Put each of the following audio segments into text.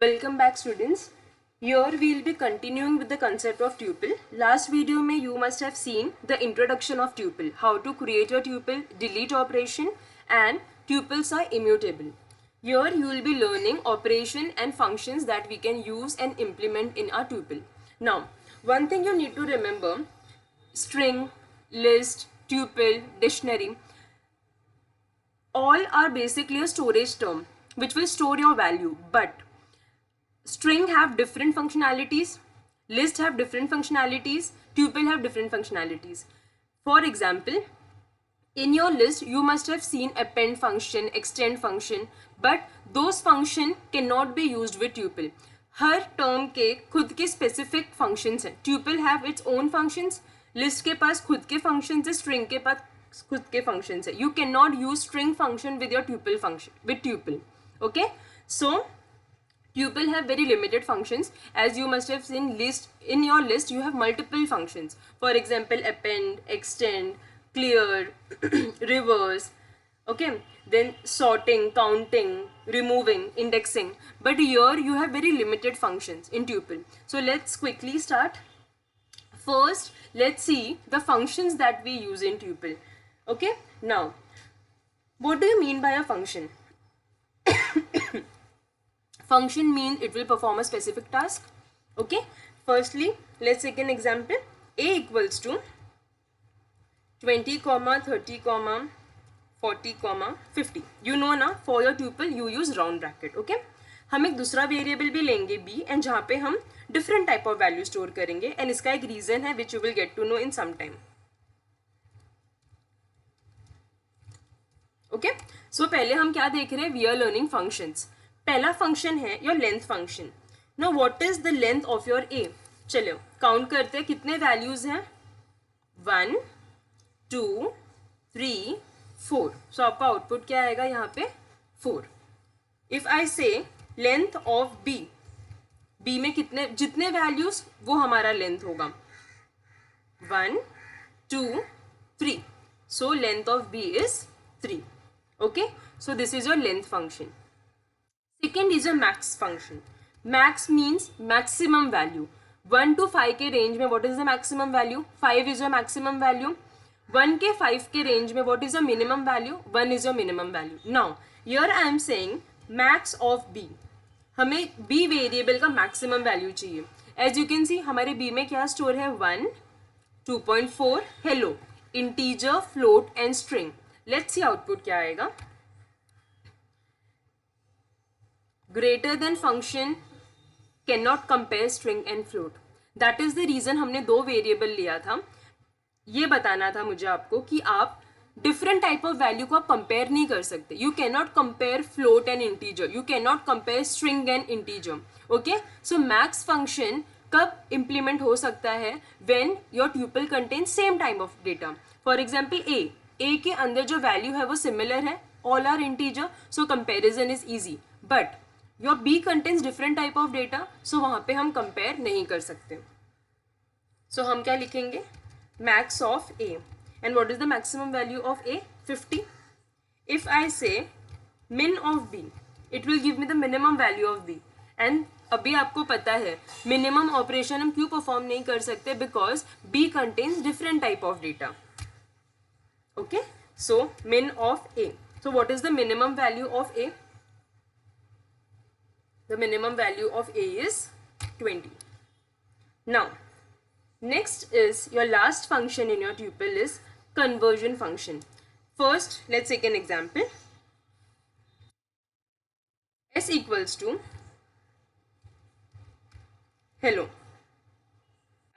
Welcome back students. Here we will be continuing with the concept of tuple. Last video में you must have seen the introduction of tuple, how to create your tuple, delete operation and tuples are immutable. Here you will be learning operation and functions that we can use and implement in our tuple. Now, one thing you need to remember, string, list, tuple, dictionary, all are basically a storage term which will store your value, but string have different functionalities, list have different functionalities, tuple have different functionalities. For example, in your list you must have seen append function, extend function, but those function cannot be used with tuple. Her term के खुद के specific functions हैं. Tuple have its own functions, list के पास खुद के functions है, string के पास खुद के फंक्शंस है. You can not use string function with your tuple function with tuple. Okay, so tuple have very limited functions. As you must have seen, list, in your list you have multiple functions. For example, append, extend, clear, reverse, okay, then sorting, counting, removing, indexing. But here you have very limited functions in tuple. So let's quickly start. First let's see the functions that we use in tuple. Okay, now what do you mean by a function? Function means it will perform a specific task. Okay, firstly let's take an example. A equals to 20, 30, 40, 50. You know ना, for your tuple you use round bracket. Okay, हम एक दूसरा variable भी लेंगे b and जहाँ पे हम different type of value store करेंगे एंड इसका एक रीजन है which you will get to know in some time. Okay, so पहले हम क्या देख रहे हैं? We are learning functions. पहला फंक्शन है your length function. No what is the length of your A? चलो काउंट करते हैं कितने वैल्यूज हैं. 1 2 3 4. सो आपका आउटपुट क्या आएगा यहाँ पे? 4. इफ आई से लेंथ ऑफ बी, बी में कितने जितने वैल्यूज वो हमारा लेंथ होगा. 1 2 3. So length of B is 3. Okay, so this is your length function. Second is a max function. Max means maximum value. 1 to 5 के रेंज में what is the maximum value? 5 is your maximum value. 1 के 5 के range में what is the minimum value? 1 is your minimum value. Now here I am saying max of b. हमें b variable का maximum value चाहिए. As you can see हमारे b में क्या store है? 1, 2.4, hello, integer, float and string. Let's see output क्या आएगा. Greater than function can not compare string and float. That is the reason हमने दो वेरिएबल लिया था. ये बताना था मुझे आपको कि आप डिफरेंट टाइप ऑफ वैल्यू को आप कंपेयर नहीं कर सकते. You can not compare float and integer, you can not compare string and integer. Okay, so max function कब इम्प्लीमेंट हो सकता है? When your tuple contain same type of data. For example A के अंदर जो वैल्यू है वो similar है, all are integer, so comparison is easy. But your B contains different type of data, so वहाँ पे हम कंपेयर नहीं कर सकते. सो हम क्या लिखेंगे? Max of a. And what is the maximum value of a? 50. If I say min of b, it will give me the minimum value of b. And अभी आपको पता है मिनिमम ऑपरेशन हम क्यों परफॉर्म नहीं कर सकते? Because B contains different type of data. Okay, so min of A. So what is the minimum value of A? The minimum value of a is 20. Now next is your last function in your tuple is conversion function. First let's take an example. S equals to hello.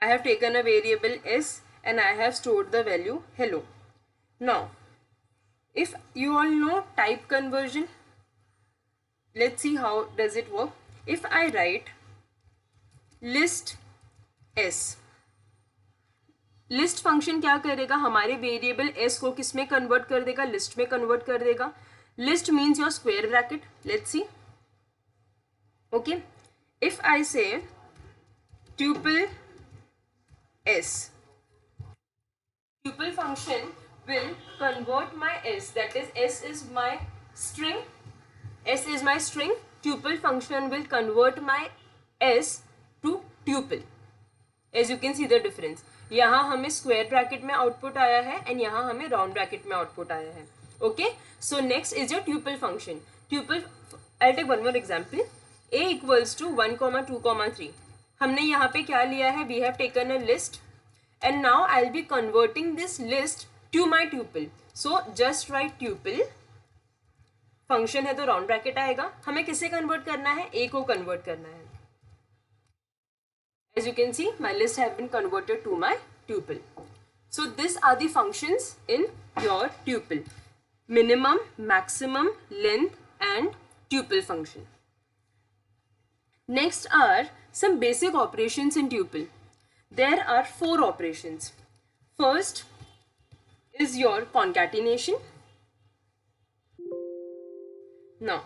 I have taken a variable s and I have stored the value hello. Now if you all know type conversion, let's see how does it work. If I write list s, list function क्या करेगा? हमारे variable s को किस में convert कर देगा? List में convert कर देगा. List means your square bracket. Let's see. Okay, if I say tuple s, tuple function will convert my s, that is s is my string, S is my string, tuple function will convert my s to tuple. As you can see the difference. यहाँ हमें square bracket में output आया है and यहाँ हमें round bracket में output आया है. Okay, so next is your tuple function. Tuple, I take one more example. a equals to 1, 2, 3. हमने यहाँ पे क्या लिया है? We have taken a list and now I will be converting this list to my tuple. So just write tuple. Function है तो round bracket आएगा. हमें किसे कन्वर्ट करना है? a को कन्वर्ट करना है. As you can see, my list have been converted to my tuple. So these are the functions in your tuple: minimum, maximum, length, and tuple function. Next are some basic operations in tuple. There are 4 operations. First is your concatenation. Now,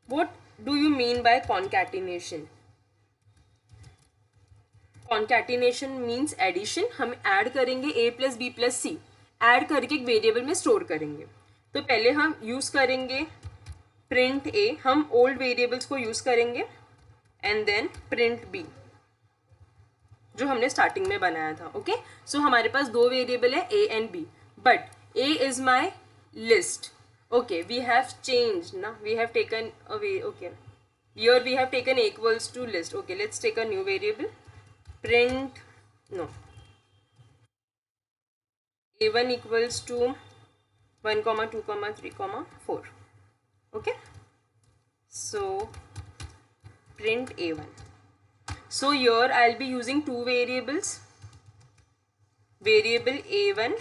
what do you mean by concatenation? Concatenation means addition. हम add करेंगे a plus b plus c, add करके एक variable में store करेंगे. तो पहले हम use करेंगे प्रिंट a, हम ओल्ड वेरिएबल्स को यूज़ करेंगे एंड देन प्रिंट b जो हमने स्टार्टिंग में बनाया था. ओके, सो हमारे पास 2 वेरिएबल है a and b, but a is my list. Okay, we have change ना, we have taken away. Okay, here we have taken a equals to list. Okay, let's take a new variable. Print no a1 equals to 1, 2, 3, 4. Okay, so print a1. So here I'll be using 2 variables, variable a1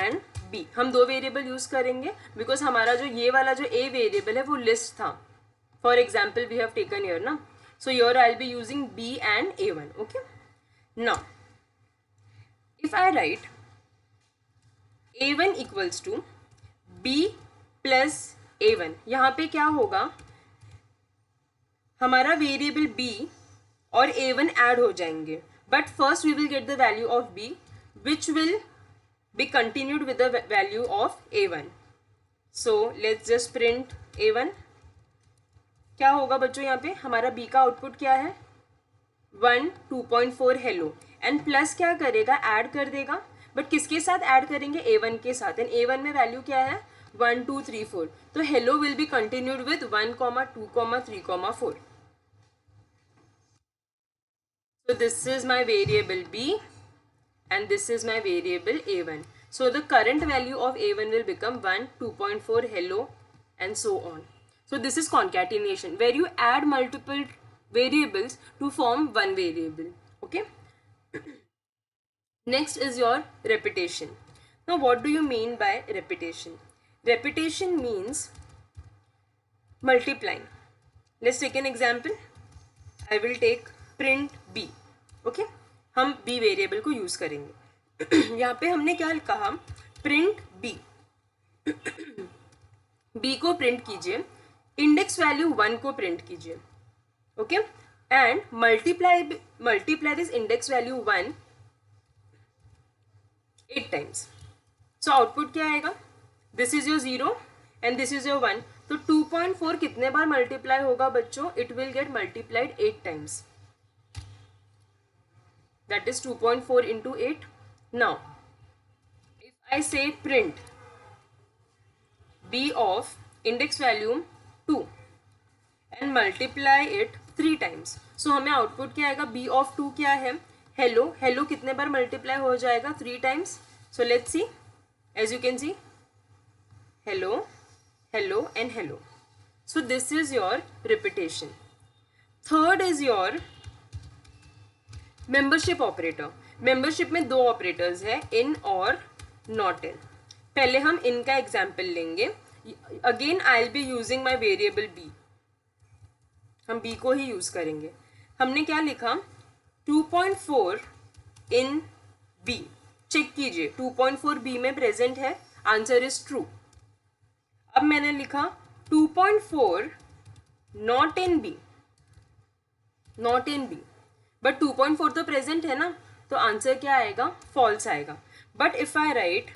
and b. हम 2 variable use करेंगे because हमारा जो ये वाला जो a variable है वो list था. For example we have taken here ना. So here I'll be using b and a1. Okay, now if I write a1 equals to b plus a1, यहाँ पे क्या होगा? हमारा वेरिएबल b और a1 ऐड हो जाएंगे, but first we will get the value of b which will be continued with the value of a1. So let's just print a1. क्या होगा बच्चों? यहाँ पे हमारा b का आउटपुट क्या है? 1, 2.4 हेलो, एंड प्लस क्या करेगा? ऐड कर देगा. बट किसके साथ ऐड करेंगे? a1 के साथ. एंड a1 में वैल्यू क्या है? 1, 2, 3, 4. तो hello will be continued with 1, 2, 3, 4. So this is my variable b and this is my variable a1. So the current value of a1 will become 1, 2.4 hello and so on. So this is concatenation, where you add multiple variables to form one variable. Okay. Next is your repetition. Now what do you mean by repetition? Repetition means multiplying. Let's take an example. I will take print b. Okay, हम b variable को use करेंगे. यहाँ पे हमने क्या कहा? Print b. b को print कीजिए, इंडेक्स वैल्यू 1 को प्रिंट कीजिए. Okay, and multiply this index value 1 8 times. So output क्या आएगा? This is your 0 and this is your 1. तो 2.4 कितने बार मल्टीप्लाई होगा बच्चों? It will get multiplied 8 times. That is 2.4 into 8. Now, if I say print b of index value 2 and multiply it 3 times. So हमें output क्या आएगा? b of 2 क्या है? hello. hello कितने बार मल्टीप्लाई हो जाएगा? 3 times. So let's see. As you can see, hello, hello and hello. So this is your repetition. Third is your membership operator. Membership में 2 operators है, इन और नॉट इन. पहले हम इन का एग्जाम्पल लेंगे. Again I will be using my variable b. हम b को ही use करेंगे. हमने क्या लिखा? 2.4 इन b. चेक कीजिए, 2.4 b में प्रेजेंट है. Answer is true. अब मैंने लिखा 2.4 not in b. Not in b, but 2.4 तो प्रेजेंट है ना, तो आंसर क्या आएगा? फॉल्स आएगा. But if I right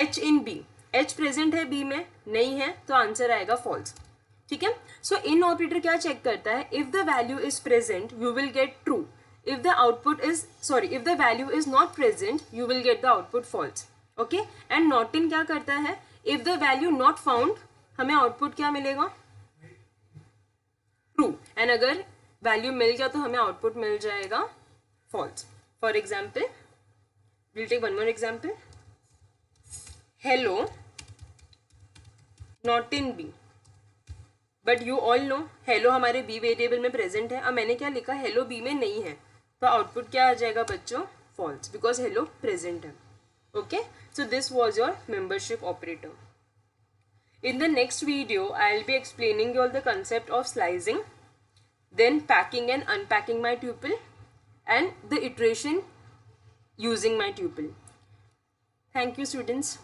h in b, H present है बी में, नहीं है, तो आंसर आएगा फॉल्स. ठीक है. सो इन ऑपरेटर क्या चेक करता है, if the value is present you will gate true, if the output is if the value is not present you will get the output false. Okay. and not in क्या करता है, if the value not found हमें output क्या मिलेगा, true. and अगर value मिल गया तो हमें output मिल जाएगा false. for example we'll take one more example. hello not in b, but you all know hello हमारे बी वेरिएबल में प्रेजेंट है. अब मैंने क्या लिखा, हेलो बी में नहीं है, तो आउटपुट क्या आ जाएगा बच्चों, फॉल्स, बिकॉज हेलो प्रेजेंट है. Okay. So this was your membership operator. In the next video I will be explaining you all the concept of slicing, then packing and unpacking my tuple and the iteration using my tuple. Thank you students.